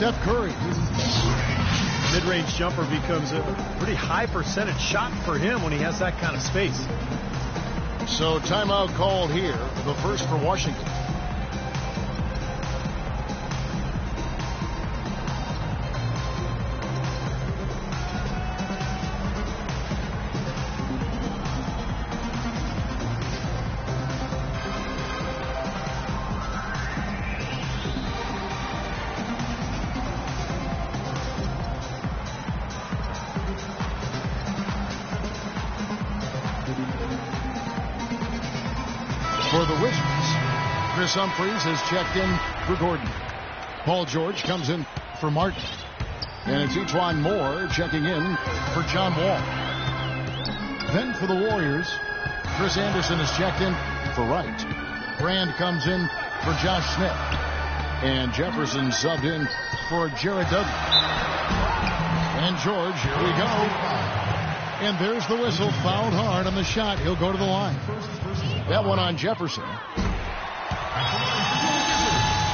Steph Curry. Mid-range jumper becomes a pretty high percentage shot for him when he has that kind of space. So timeout called here, the first for Washington. For the Wizards, Chris Humphries has checked in for Gordon. Paul George comes in for Martin. And it's Etuan Moore checking in for John Wall. Then for the Warriors, Chris Anderson has checked in for Wright. Brand comes in for Josh Smith. And Jefferson subbed in for Jared Dudley. And George, here we go. And there's the whistle, fouled hard on the shot. He'll go to the line. That one on Jefferson.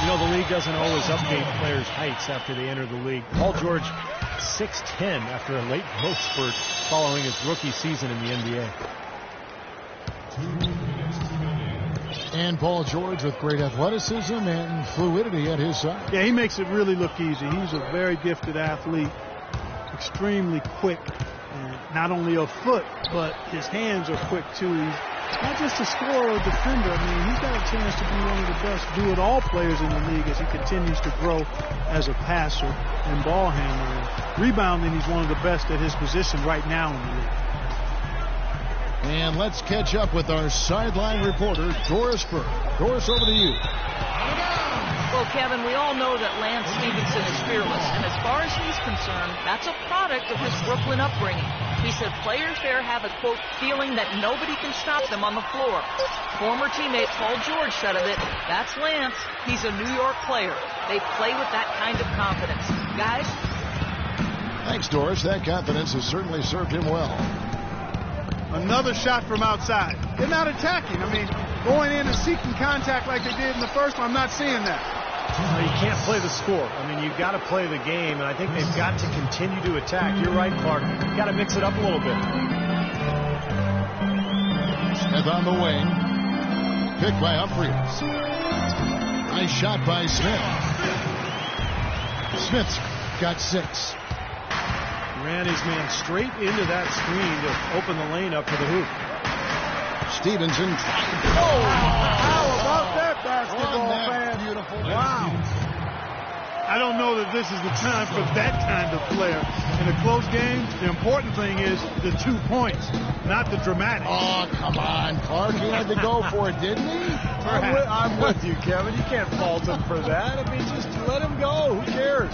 You know, the league doesn't always update players' heights after they enter the league. Paul George, 6'10" after a late growth spurt following his rookie season in the NBA. And Paul George with great athleticism and fluidity at his side. Yeah, he makes it really look easy. He's a very gifted athlete, extremely quick. And not only a foot, but his hands are quick, too. He's not just a scorer or defender. I mean, he's got a chance to be one of the best do-it-all players in the league as he continues to grow as a passer and ball handler. Rebounding, he's one of the best at his position right now in the league. And let's catch up with our sideline reporter, Doris Burke. Doris, over to you. Well, Kevin, we all know that Lance Stevenson is fearless, and as far as he's concerned, that's a product of his Brooklyn upbringing. He said players there have a, quote, feeling that nobody can stop them on the floor. Former teammate Paul George said of it, that's Lance. He's a New York player. They play with that kind of confidence. Guys? Thanks, Doris. That confidence has certainly served him well. Another shot from outside. They're not attacking. I mean, going in and seeking contact like they did in the first one, I'm not seeing that. Well, you can't play the score. I mean, you've got to play the game, and I think they've got to continue to attack. You're right, Clark. You've got to mix it up a little bit. Smith on the wing. Picked by Humphries. Nice shot by Smith. Smith's got 6. Ran his man straight into that screen to open the lane up for the hoop. Stevenson. Oh, how about that basketball fan? Beautiful. Wow. I don't know that this is the time for that kind of player. In a close game, the important thing is the 2 points, not the dramatic. Oh, come on, Clark. He had to go for it, didn't he? I'm with you, Kevin. You can't fault him for that. I mean, just let him go. Who cares?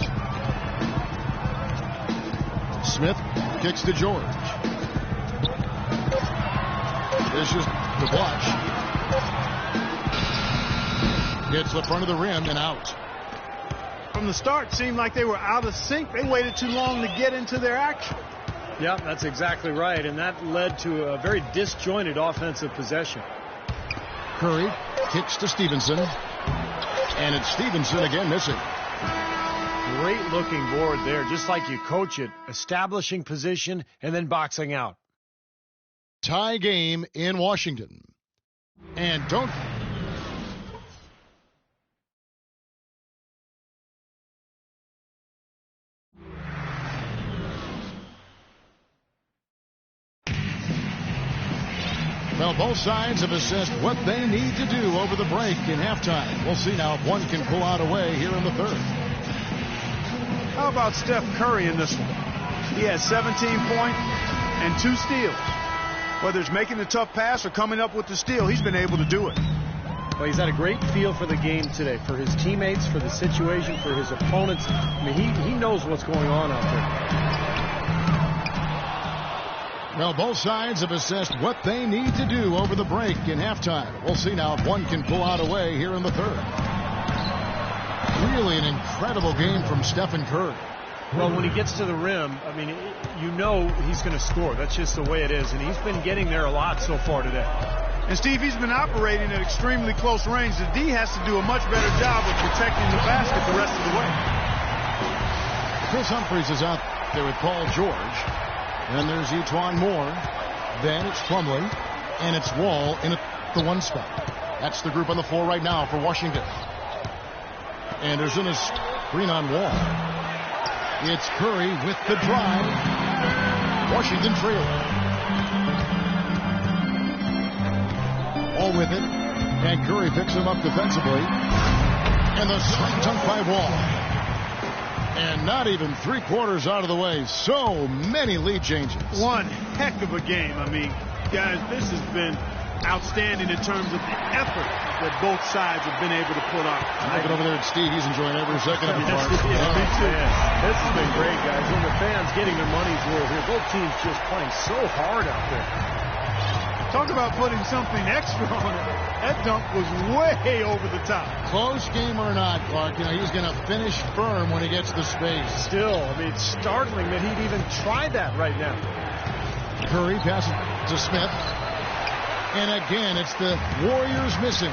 Smith kicks to George. Dishes to Blush. Hits the front of the rim and out. From the start, it seemed like they were out of sync. They waited too long to get into their action. Yeah, that's exactly right, and that led to a very disjointed offensive possession. Curry kicks to Stevenson. And it's Stevenson again missing. Great looking board there, just like you coach it, establishing position and then boxing out. Tie game in Washington. And don't... Well, both sides have assessed what they need to do over the break in halftime. We'll see now if one can pull out away here in the third. How about Steph Curry in this one? He has 17 points and 2 steals. Whether it's making a tough pass or coming up with the steal, he's been able to do it. Well, he's had a great feel for the game today, for his teammates, for the situation, for his opponents. I mean, he knows what's going on out there. Well, both sides have assessed what they need to do over the break in halftime. We'll see now if one can pull out away here in the third. Really an incredible game from Stephen Curry. Well, when he gets to the rim, I mean, you know he's going to score. That's just the way it is, and he's been getting there a lot so far today. And, Steve, he's been operating at extremely close range. The D has to do a much better job of protecting the basket the rest of the way. Chris Humphries is out there with Paul George. And there's XXI Moore. Then it's Plumlee. And it's Wall in at the 1 spot. That's the group on the floor right now for Washington. Anderson is screen on Wall. It's Curry with the drive. Washington trailing. Wall with it. And Curry picks him up defensively. And the straight dunk by Wall. And not even 3/4 out of the way. So many lead changes. One heck of a game. I mean, guys, this has been outstanding in terms of the effort that both sides have been able to put on. Looking over there at Steve. He's enjoying every second of the part. Yeah, me too. This has been great, guys. And the fans getting their money's worth here. Both teams just playing so hard out there. Talk about putting something extra on it. That dunk was way over the top. Close game or not, Clark, you know, he's going to finish firm when he gets the space. Still, I mean, it's startling that he'd even try that right now. Curry passes to Smith. And again, it's the Warriors missing.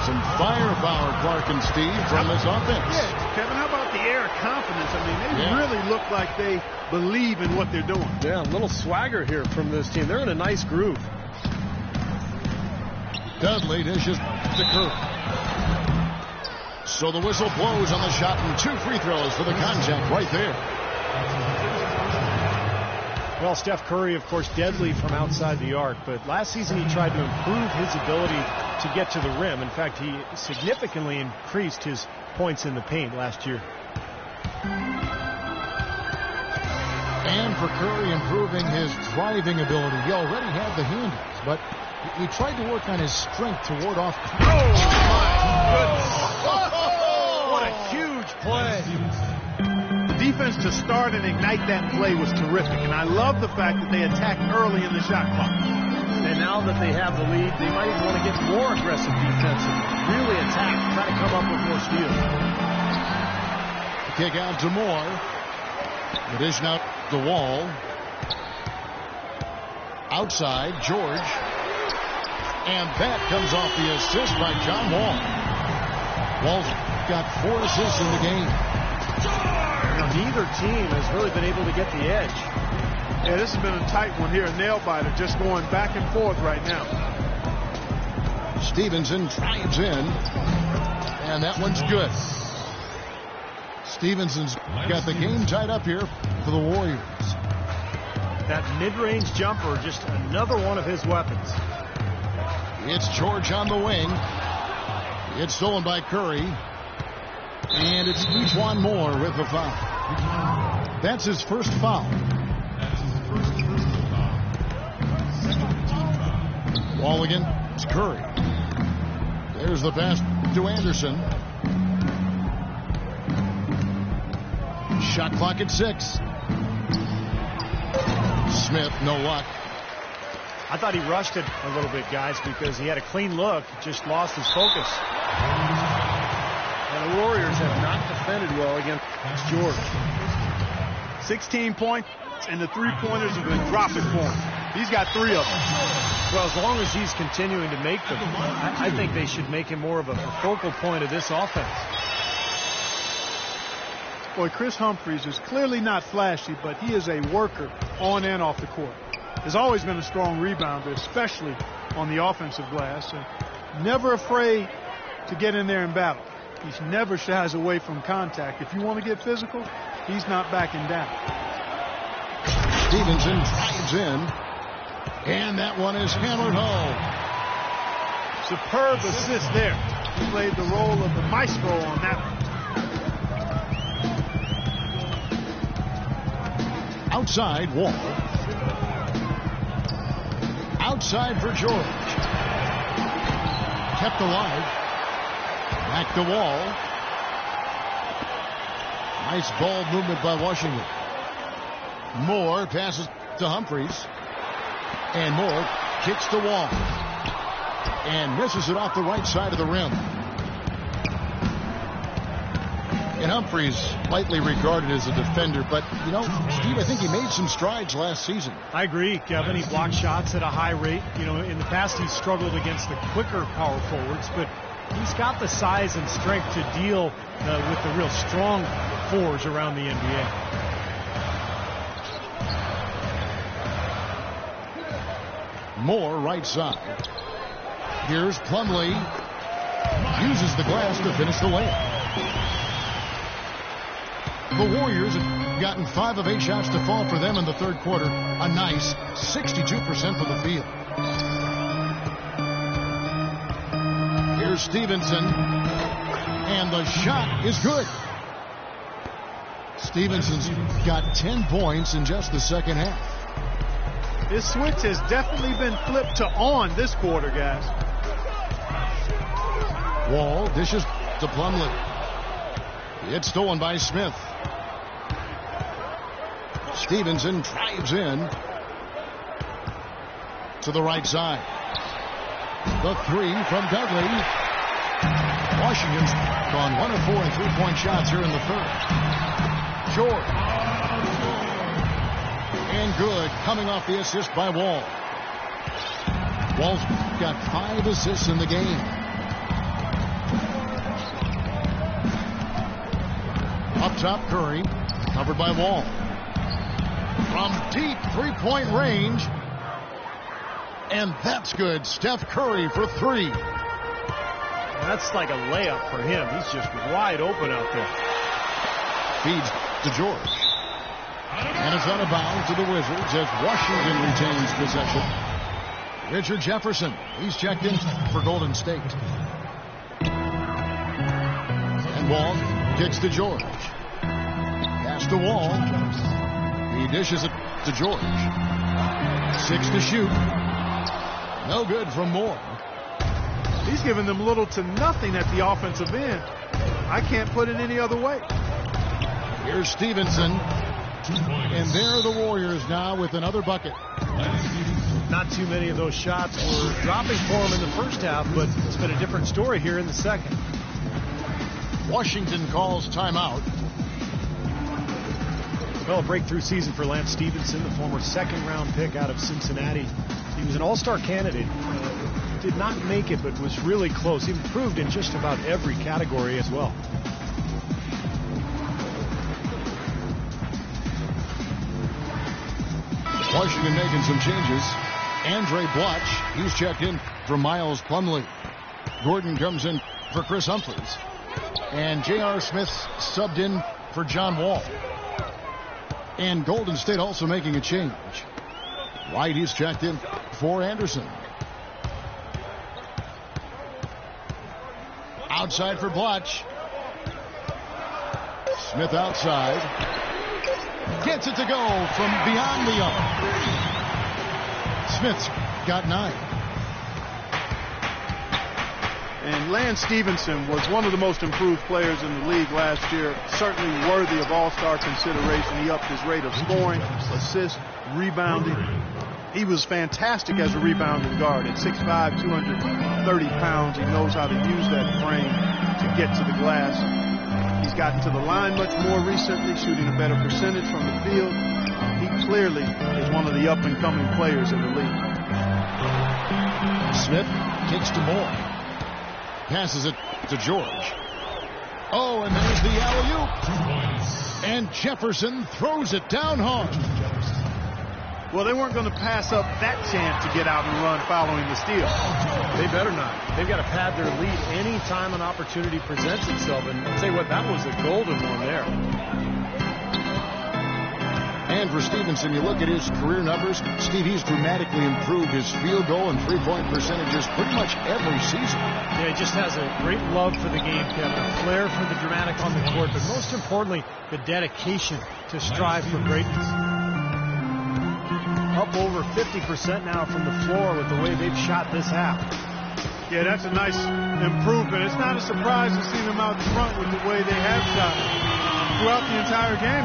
Some firepower, Clark and Steve, from this offense. Yeah, Kevin, how about the air of confidence? I mean, they really look like they believe in what they're doing. Yeah, a little swagger here from this team. They're in a nice groove. Dudley dishes to Curry. So the whistle blows on the shot and 2 free throws for the contact right there. Well, Steph Curry, of course, deadly from outside the arc, but last season he tried to improve his ability to get to the rim. In fact, he significantly increased his points in the paint last year. And for Curry, improving his driving ability. He already had the handles, but he tried to work on his strength to ward off. Oh, my goodness. What a huge play. Defense to start and ignite that play was terrific, and I love the fact that they attacked early in the shot clock. And now that they have the lead, they might even want to get more aggressive defense and really attack, try to come up with more steals. Kick out to Moore. It is now the Wall. Outside, George. And that comes off the assist by John Wall. Wall's got 4 assists in the game. Neither team has really been able to get the edge. Yeah, this has been a tight one here, a nail-biter, just going back and forth right now. Stevenson drives in, and that one's good. Stevenson's got the game tied up here for the Warriors. That mid-range jumper, just another one of his weapons. It's George on the wing. It's stolen by Curry. And it's XXI Moore with the foul. That's his first foul. Wall again. It's Curry. There's the pass to Anderson. Shot clock at 6. Smith, no luck. I thought he rushed it a little bit, guys, because he had a clean look, just lost his focus. And the Warriors have not defended well against George. 16 points, and the three-pointers have been dropping for him. He's got 3 of them. Well, as long as he's continuing to make them, I think they should make him more of a focal point of this offense. Boy, Chris Humphries is clearly not flashy, but he is a worker on and off the court. Has always been a strong rebounder, especially on the offensive glass, and never afraid to get in there and battle. He never shies away from contact. If you want to get physical, he's not backing down. Stevenson drives in, and that one is hammered home. Superb assist there. He played the role of the maestro on that one. Outside, Wall. Outside for George. Kept alive. Back to Wall. Nice ball movement by Washington. Moore passes to Humphries. And Moore kicks to Wall. And misses it off the right side of the rim. And Humphries lightly regarded as a defender, but, you know, Steve, I think he made some strides last season. I agree, Kevin. He blocked shots at a high rate. You know, in the past, he struggled against the quicker power forwards, but He's got the size and strength to deal with the real strong fours around the NBA. Moore right side. Here's Plumlee. Uses the glass to finish the layup. The Warriors have gotten 5 of 8 shots to fall for them in the third quarter. A nice 62% from the field. Here's Stevenson. And the shot is good. Stevenson's got 10 points in just the second half. His switch has definitely been flipped to on this quarter, guys. Wall dishes to Plumlee. It's stolen by Smith. Stevenson drives in to the right side. The three from Dudley. Washington's gone 1 of 4 in three-point shots here in the third. George. And good, coming off the assist by Wall. Wall's got 5 assists in the game. Up top, Curry, covered by Wall. From deep three-point range. And that's good. Steph Curry for 3. That's like a layup for him. He's just wide open out there. Feeds to George. And it's out of bounds to the Wizards as Washington retains possession. Richard Jefferson, he's checked in for Golden State. And Wall kicks to George. Pass to Wall. He dishes it to George. 6 to shoot. No good from Moore. He's giving them little to nothing at the offensive end. I can't put it any other way. Here's Stevenson. And there are the Warriors now with another bucket. Not too many of those shots were dropping for him in the first half, but it's been a different story here in the second. Washington calls timeout. Well, a breakthrough season for Lance Stevenson, the former second-round pick out of Cincinnati. He was an all-star candidate. Did not make it, but was really close. He improved in just about every category as well. Washington making some changes. Andre Blotch, he's checked in for Miles Plumlee. Gordon comes in for Chris Humphries. And J.R. Smith subbed in for John Wall. And Golden State also making a change. White, he's checked in for Anderson. Outside for Blotch. Smith outside. Gets it to go from beyond the arc. Smith's got 9. And Lance Stevenson was one of the most improved players in the league last year. Certainly worthy of all-star consideration. He upped his rate of scoring, assists, rebounding. He was fantastic as a rebounding guard. At 6'5", 230 pounds, he knows how to use that frame to get to the glass. He's gotten to the line much more recently, shooting a better percentage from the field. He clearly is one of the up-and-coming players in the league. Smith kicks to Moore. Passes it to George. Oh, and there's the alley-oop. And Jefferson throws it down hard. Well, they weren't going to pass up that chance to get out and run following the steal. They better not. They've got to pad their lead any time an opportunity presents itself. And I'll tell you what, that was a golden one there. And for Stevenson, you look at his career numbers. Steve, he's dramatically improved his field goal and three-point percentages pretty much every season. Yeah, he just has a great love for the game, Kevin. A flair for the dramatic on the court, but most importantly, the dedication to strive for greatness. Up over 50% now from the floor with the way they've shot this half. Yeah, that's a nice improvement. It's not a surprise to see them out front with the way they have shot throughout the entire game.